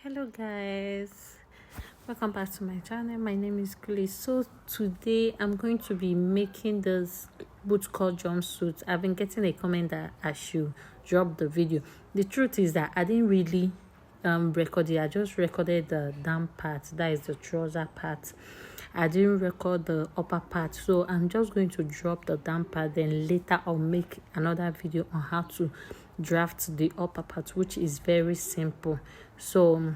Hello guys, welcome back to my channel. My name is Kuli. So today I'm going to be making this bootcut jumpsuit. I've been getting a comment that I should drop the video. The truth is that I didn't really record it. I just recorded the down part, that is the trouser part. I didn't record the upper part, so I'm just going to drop the down part, then later I'll make another video on how to draft the upper part, which is very simple. So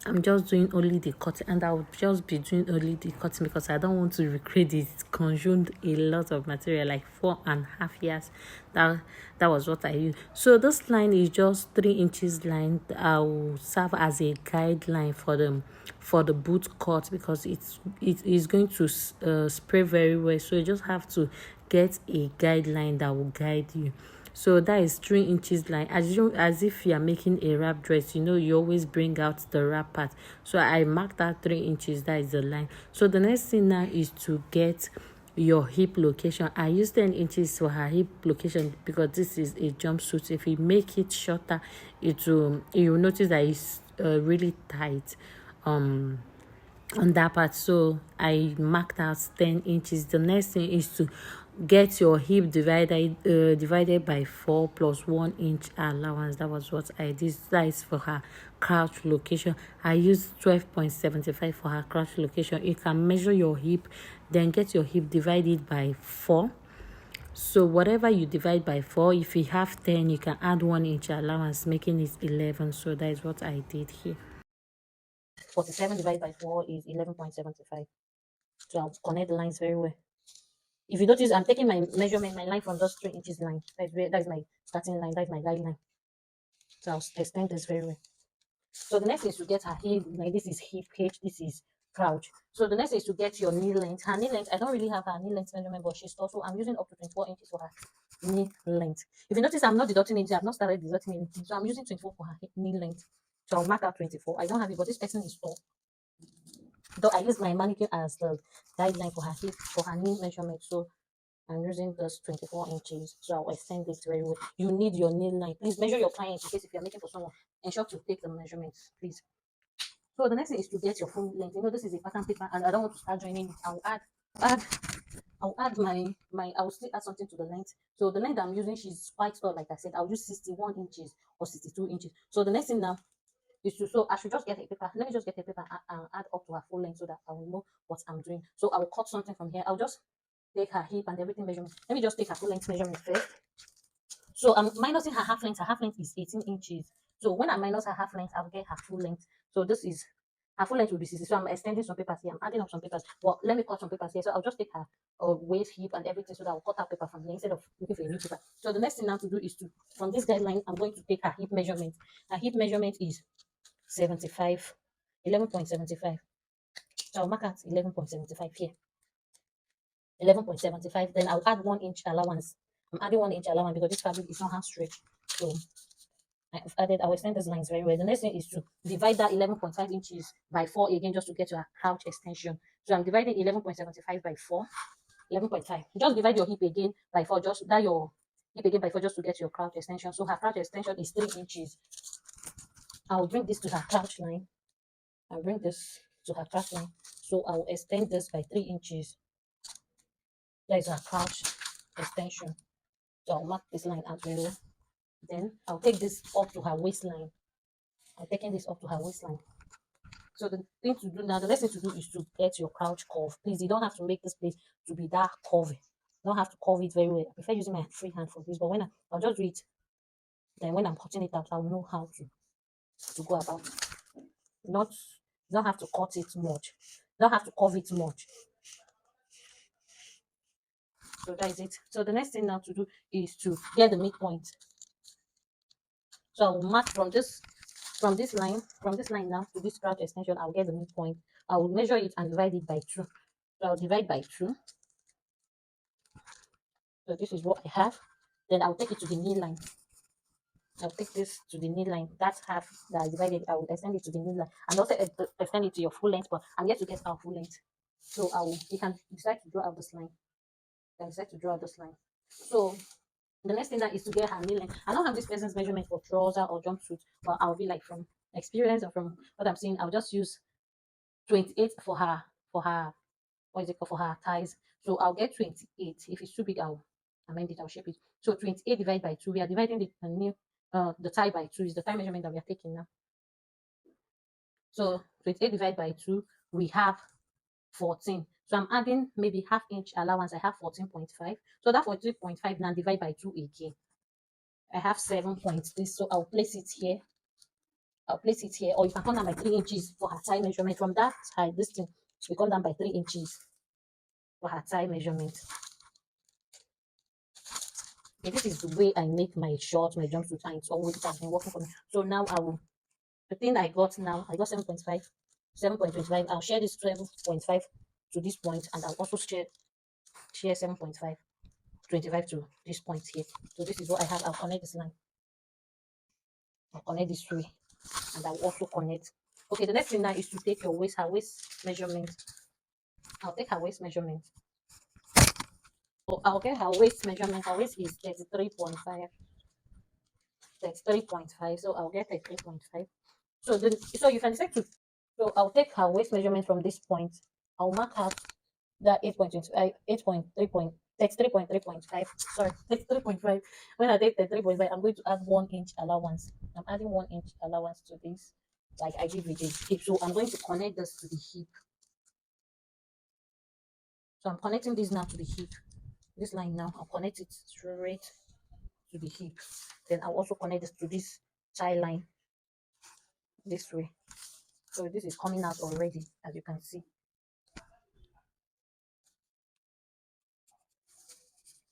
I'm just doing only the cutting, and I'll just be doing only the cutting because I don't want to recreate it. It consumed a lot of material, like 4.5 years. That was what I used. So this line is just 3 inches line. I will serve as a guideline for the boot cut because it is going to spray very well. So you just have to get a guideline that will guide you. So that is 3 inches line. As if you are making a wrap dress, you always bring out the wrap part. So I marked that 3 inches. That is the line. So the next thing now is to get your hip location. I use 10 inches for her hip location because this is a jumpsuit. If you make it shorter, you'll notice that it's really tight on that part. So I marked out 10 inches. The next thing is to get your hip divided by 4 plus 1 inch allowance. That was what I did. That is for her crotch location. I used 12.75 for her crotch location. You can measure your hip, then get your hip divided by 4. So whatever you divide by 4, if you have 10, you can add 1 inch allowance, making it 11. So that is what I did here. 47 divided by 4 is 11.75. So I'll connect the lines very well. If you notice, I'm taking my measurement, my line from just 3 inches line. That's my starting line, that's my guideline. So I'll extend this very well. So the next is to get her hip, like this is hip H, this is crouch. So the next is to get your knee length. Her knee length, I don't really have her knee length measurement, but she's also, I'm using up to 24 inches for her knee length. If you notice, I'm not deducting anything, I've not started deducting anything. So I'm using 24 for her knee length. So I'll mark out 24. I don't have it, but this person is tall. Though I use my mannequin as the guideline for her hip, for her knee measurement. So I'm using this 24 inches. So I'll extend this very well. You need your knee line. Please measure your client in case if you're making for someone. Ensure to take the measurements, please. So the next thing is to get your full length. This is a pattern paper, and I don't want to start joining it. Add I'll add I'll still add something to the length. So the length I'm using, she's quite tall, like I said. I'll use 61 inches or 62 inches. So the next thing now is to, so I should just get a paper. Let me just get a paper and add up to her full length so that I will know what I'm doing. So I will cut something from here. I'll just take her hip and everything measurement. Let me just take her full length measurement first. So I'm minusing her half length. Her half length is 18 inches. So when I minus her half length, I'll get her full length. So this is her full length will be 60. So I'm extending some papers here. I'm adding up some papers. Well, let me cut some papers here. So I'll just take her waist, hip, and everything so that I'll cut her paper from here instead of looking for a new paper. So the next thing now to do is to, from this guideline, I'm going to take her hip measurement. Her hip measurement is 75, 11.75. So I'll mark out 11.75 here. 11.75. Then I'll add 1 inch allowance. I'm adding 1 inch allowance because this fabric is not hand stretch. So I'll extend these lines very well. The next thing is to divide that 11.5 inches by 4 again, just to get your couch extension. So I'm dividing 11.75 by 4, 11.5. Just divide your hip again by 4, just that your hip again by 4, just to get your couch extension. So her couch extension is 3 inches. I'll bring this to her couch line. I'll bring this to her couch line. So I'll extend this by 3 inches. That is her couch extension. So I'll mark this line as well. Then I'll take this up to her waistline. I'm taking this up to her waistline. So the thing to do now, the next thing to do is to get your couch curve. Please, you don't have to make this place to be that curvy. You don't have to curve it very well. I prefer using my free hand for this, but I'll just do it. Then when I'm cutting it out, I'll know how to go about it. You don't have to cut it much. You don't have to curve it much. So that is it. So the next thing now to do is to get the midpoint. So I'll mark from this line now to this crotch extension. I'll get the midpoint. I will measure it and divide it by 2. So I'll divide by 2. So this is what I have. Then I'll take it to the knee line. I'll take this to the knee line. That's half that I divided. I will extend it to the knee line and also extend it to your full length. But I'm yet to get our full length. So you can decide to draw out this line. So the next thing that is to get her knee length. I don't have this person's measurement for trouser or jumpsuit, but I'll be like from experience or from what I'm seeing, I'll just use 28 for her what is it called, for her thighs. So I'll get 28. If it's too big, I'll amend it, I'll shape it. So 28 divided by 2. We are dividing the thigh by 2 is the thigh measurement that we are taking now. So 28 divided by 2, we have 14. So I'm adding maybe half inch allowance. I have 14.5. So that 14.5 now divide by 2 again. I have 7 points. So I'll place it here. I'll place it here. Or you can come down by 3 inches for her thigh measurement. From that height, this thing should come down by 3 inches for her thigh measurement. Okay, this is the way I make my short, my jumpsuit, and it's always has been working for me. So now the thing I got now, I got 7.5, 7.25. I'll share this 7.5 to this point, and I'll also share 7.5, 25 to this point here. So this is what I have. I'll connect this line. I'll connect this way, and I'll also connect. Okay, the next thing now is to take your waist, her waist measurement. I'll take her waist measurement. So I'll get her waist measurement. Her waist is 33.5. 33.5. So I'll get 33.5. So you can decide to. So I'll take her waist measurement from this point. I'll mark out that 8.25, 33.5. Sorry, 33.5. When I take 33.5, I'm going to add 1 inch allowance. I'm adding 1 inch allowance to this, like I did with the hip. So I'm going to connect this to the hip. So I'm connecting this now to the hip. This line now, I'll connect it straight to the hip. Then I'll also connect this to this tie line this way. So this is coming out already, as you can see.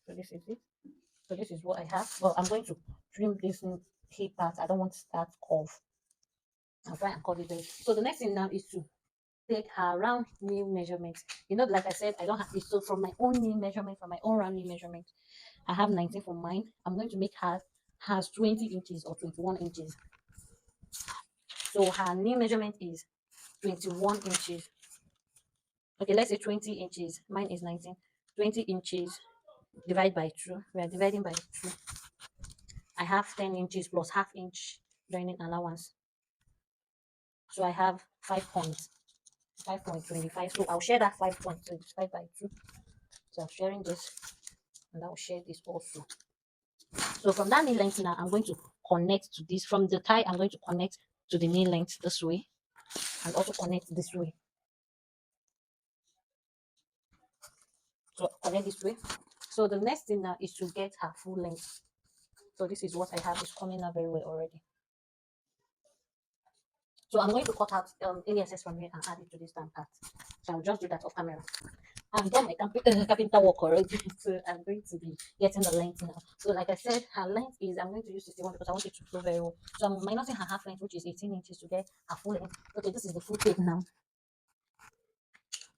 So this is it. So this is what I have. Well, I'm going to trim this hip part. I don't want that curve. I'll try and cut it there. So the next thing now is to take her round knee measurement. You know, like I said, I don't have this. So from my own knee measurement, from my own round knee measurement, I have 19 for mine. I'm going to make her has 20 inches or 21 inches. So her knee measurement is 21 inches. Okay, let's say 20 inches. Mine is 19. 20 inches divide by 2. We are dividing by 2. I have 10 inches plus half inch joining allowance. So I have 5 points. 5.25. So I'll share that 5.25 by 2. So I'm sharing this, and I'll share this also. So from that knee length now, I'm going to connect to this. From the thigh, I'm going to connect to the knee length this way, and also connect this way. So connect this way. So the next thing now is to get her full length. So this is what I have. It's coming out very well already. So I'm going to cut out any excess from here and add it to this damn part. So I'll just do that off camera. I've done my carpenter work already, so I'm going to be getting the length now. So like I said, her length is, I'm going to use 61 because I want it to flow very well. So I'm minusing her half length, which is 18 inches to get her full length. Okay, this is the full tape now.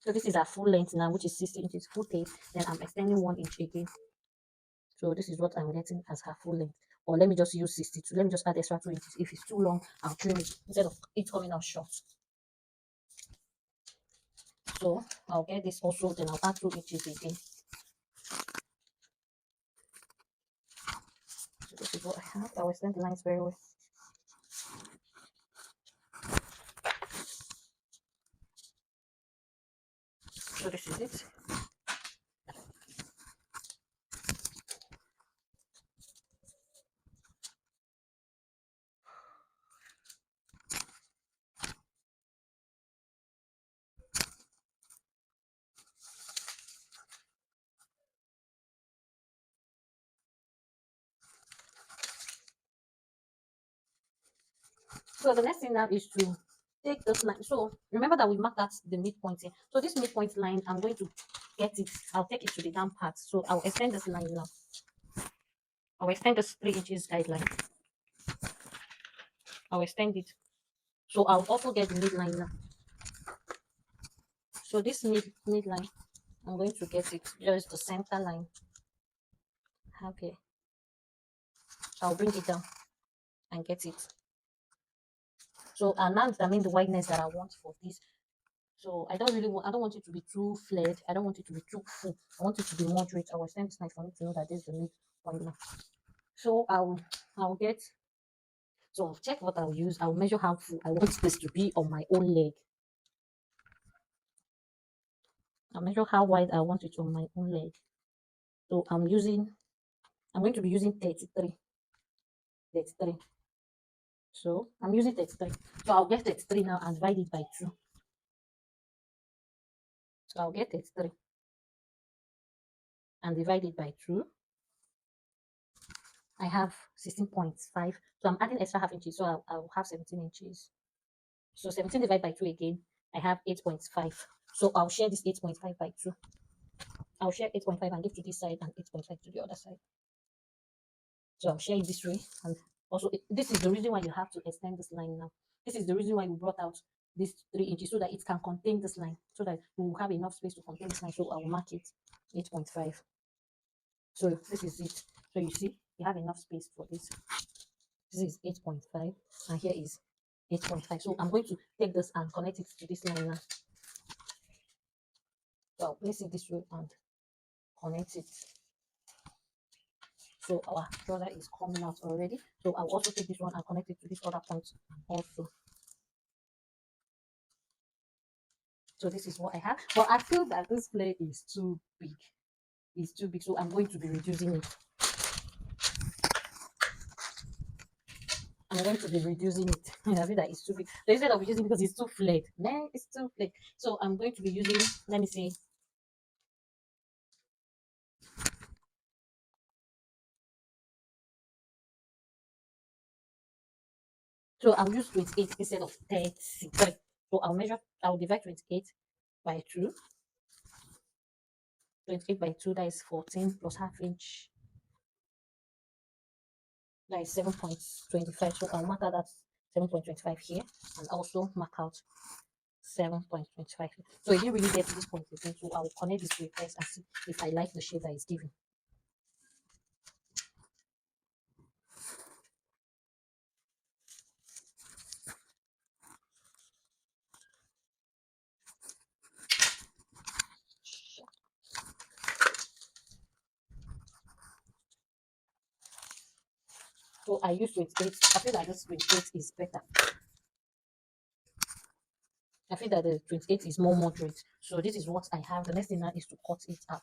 So this is her full length now, which is 60 inches full tape. Then I'm extending 1 inch again. So this is what I'm getting as her full length. Or let me just use 62. Let me just add extra 2 inches. If it's too long, I'll trim it instead of it coming out short. So I'll get this also, then I'll add 2 inches again. So this is what I have. I'll extend the lines very well. So this is it. So the next thing now is to take this line. So remember that we marked out the midpoint here. So this midpoint line, I'm going to get it. I'll take it to the down part. So I'll extend this line now. I'll extend this 3 inches guideline. I'll extend it. So I'll also get the midline now. So this midline, I'm going to get it just the center line. Okay. I'll bring it down and get it. So I'll now determine the wideness that I want for this. So I don't want it to be too flared. I don't want it to be too full. I want it to be moderate. I will extend this knife for me to know that this is the midpoint now. So I'll get So I'll check what I'll use. I'll measure how full I want this to be on my own leg. I'll measure how wide I want it on my own leg. So I'm going to be using 33. 33. So I'm using 33. So I'll get 33 now and divide it by 2. So I'll get 33 and divide it by 2. I have 16.5. So I'm adding extra half inches. So I'll have 17 inches. So 17 divided by 2 again, I have 8.5. So I'll share this 8.5 by 2. I'll share 8.5 and give to this side and 8.5 to the other side. So I'll share it this way. And also, this is the reason why you have to extend this line now. This is the reason why we brought out this 3 inches so that it can contain this line, so that we will have enough space to contain this line. So I will mark it 8.5. So this is it. So you see, you have enough space for this. This is 8.5 and here is 8.5. So I'm going to take this and connect it to this line now. So I'll place it this way and connect it. So our trouser is coming out already. So I'll also take this one and connect it to this other point also. So this is what I have. But I feel that this plate is too big. It's too big. So I'm going to be reducing it. I'm going to be reducing it. I feel that it's too big. So instead of reducing because it's too flat. Man, it's too flat. So I'm going to be using, let me see. So I'll use 28 instead of 33. So I'll divide 28 by 2. 28 by 2, that is 14 plus half inch. That is 7.25. So I'll mark out that 7.25 here and also mark out 7.25. So it didn't really get to this point again. So I'll connect this to first and see if I like the shape that it's giving. So I use 28. I feel like this 28 is better. I feel that the 28 is more moderate. So this is what I have. The next thing now is to cut it out.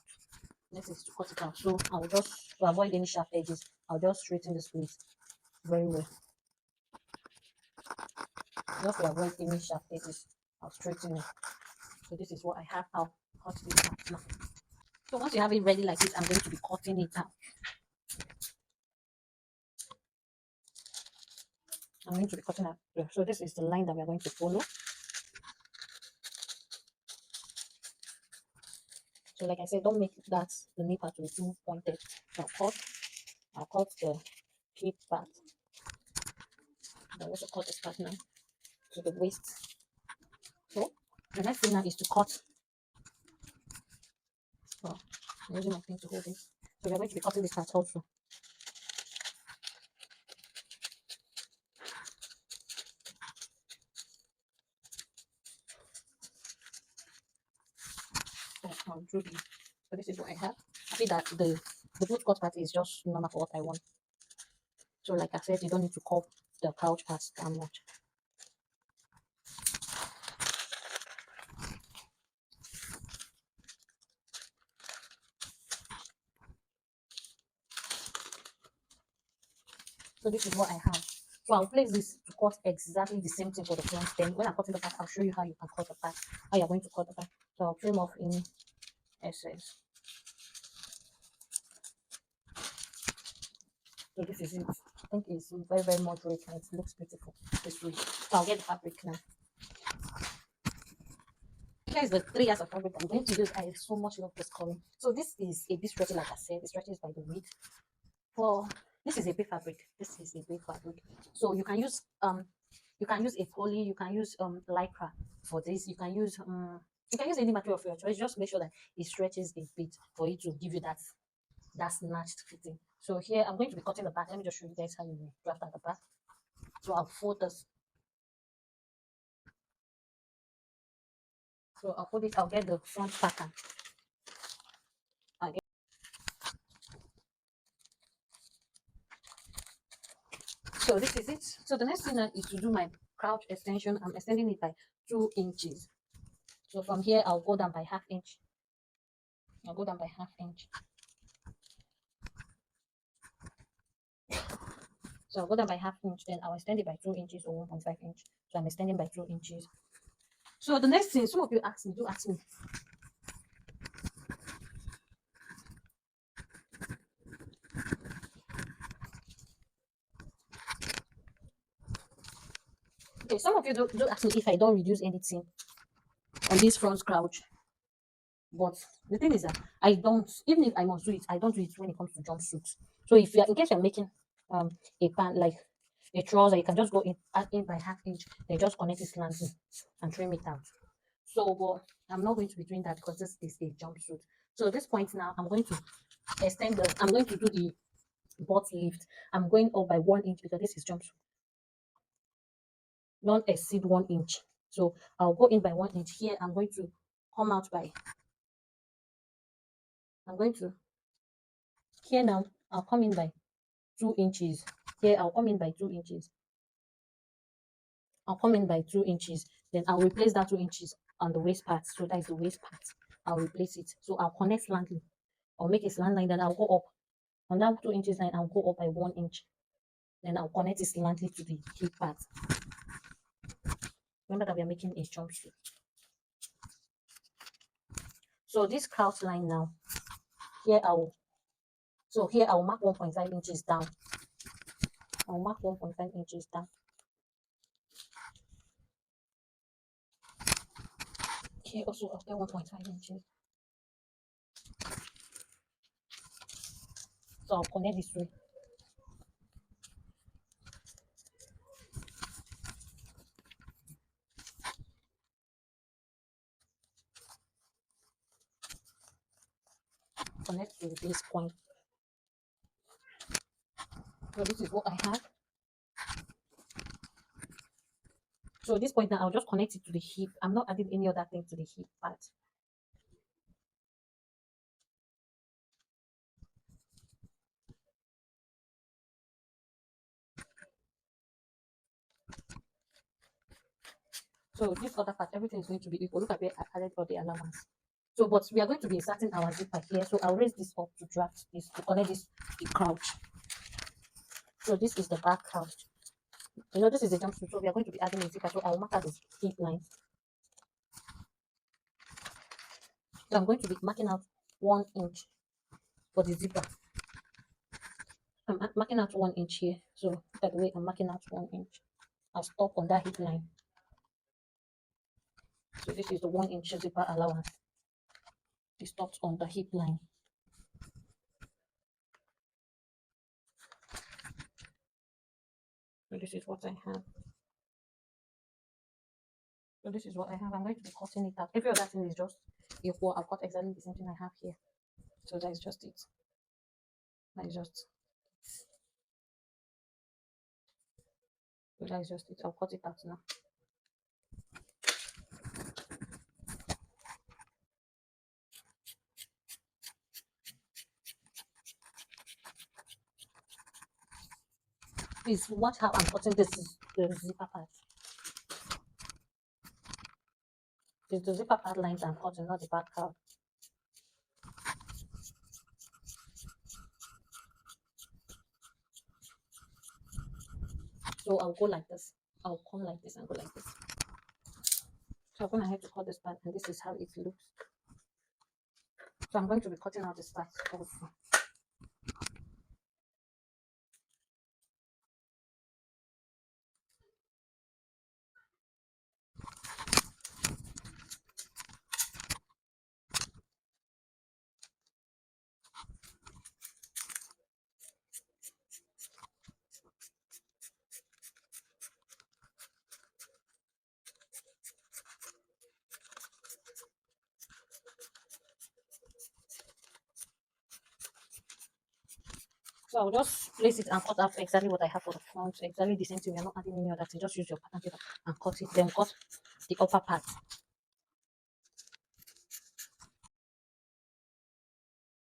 Next is to cut it out. So I'll just, to avoid any sharp edges, I'll just straighten the split very well. Just to avoid any sharp edges, I'll straighten it. So this is what I have. I'll cut it out now. So once you have it ready like this, I'm going to be cutting it out. I'm going to be cutting out. So this is the line that we're going to follow. So like I said, don't make that the knee part to be too pointed. I'll cut the hip part. I'll also cut this part now to the waist. So the next thing now is to cut. Oh, I'm using my thing to hold it. So we're going to be cutting this part also. So I'll do this. So this is what I have. I feel that the boot cut part is just normal for what I want. So like I said, you don't need to cut the pouch part that much. So this is what I have. So I'll place this to cut exactly the same thing for the front. Then when I'm cutting the back, I'll show you how you can cut the back, how you're going to cut the back. So I'll trim off any excess. So this is it. I think it's very, very moderate and it looks beautiful this way. So I'll get the fabric now. Here's the 3 years of fabric I'm going to use. I so much love this color. So this is a bit stretchy, like I said. It stretches by the width. For this is a big fabric. This is a big fabric. So you can use a poly, you can use lycra for this. You can use any material of your choice. Just make sure that it stretches a bit for it to give you that snatched fitting. So here I'm going to be cutting the back. Let me just show you guys how you draft at the back. So I'll fold this. So I'll fold it. I'll get the front pattern. So So this is it. So the next thing now is to do my crotch extension. I'm extending it by 2 inches. So from here, I'll go down by half inch. I'll go down by half inch. So I'll go down by half inch, then I'll extend it by 2 inches or 1.5 inch. So I'm extending by 2 inches. So the next thing, some of you ask me, do ask me. Okay, some of you do ask me if I don't reduce anything on this front crouch. But the thing is that I don't, even if I must do it, I don't do it when it comes to jumpsuits. So if you're in case you're making a pant like a trouser, you can just go in add in by half inch, then just connect it slanting and trim it out. So but I'm not going to be doing that because this is a jumpsuit. So at this point now, I'm going to I'm going to do the butt lift. I'm going up by 1 inch because this is jumpsuit. Don't exceed 1 inch. So I'll go in by 1 inch. Here I'm going to come out by I'm going to here now I'll come in by 2 inches. Here I'll come in by 2 inches. I'll come in by 2 inches. Then I'll replace that 2 inches on the waist part. So that is the waist part. I'll replace it. So I'll connect slantly. I'll make a slant line. Then I'll go up on that 2 inches line. I'll go up by 1 inch. Then I'll connect it slantly to the hip part. Remember that we are making a jumpsuit. So this crotch line now, here I'll mark 1.5 inches down. I'll mark 1.5 inches down. Here also I'll get 1.5 inches. So I'll connect this way. Connect to this point. So this is what I have. So at this point now, I'll just connect it to the hip. I'm not adding any other thing to the hip part. So this other part, everything is going to be equal. Look at where I added for the allowance. So, but we are going to be inserting our zipper here. So I'll raise this up to draft this, to connect this the crouch. So this is the back crouch. You know, this is a jumpsuit. So we are going to be adding a zipper. So I'll mark out the hip line. So I'm going to be marking out 1 inch for the zipper. I'm marking out 1 inch here. So by the way, I'm marking out 1 inch. I'll stop on that hip line. So this is the 1 inch zipper allowance. It stops on the hip line. So this is what I have. So this is what I have. I'm going to be cutting it out. Every other thing is just equal. I've got exactly the same thing I have here. So that is just it. That is just it. I'll cut it out now. Please watch how I'm cutting this is the zipper part. It's the zipper part lines I'm cutting, not the back part. So I'll go like this. I'll come like this and go like this. So I'm going to have to cut this part, and this is how it looks. So I'm going to be cutting out this part also. So I'll just place it and cut out exactly what I have for the front. Exactly the same thing. We're not adding any other thing. Just use your pattern paper and cut it. Then cut the upper part.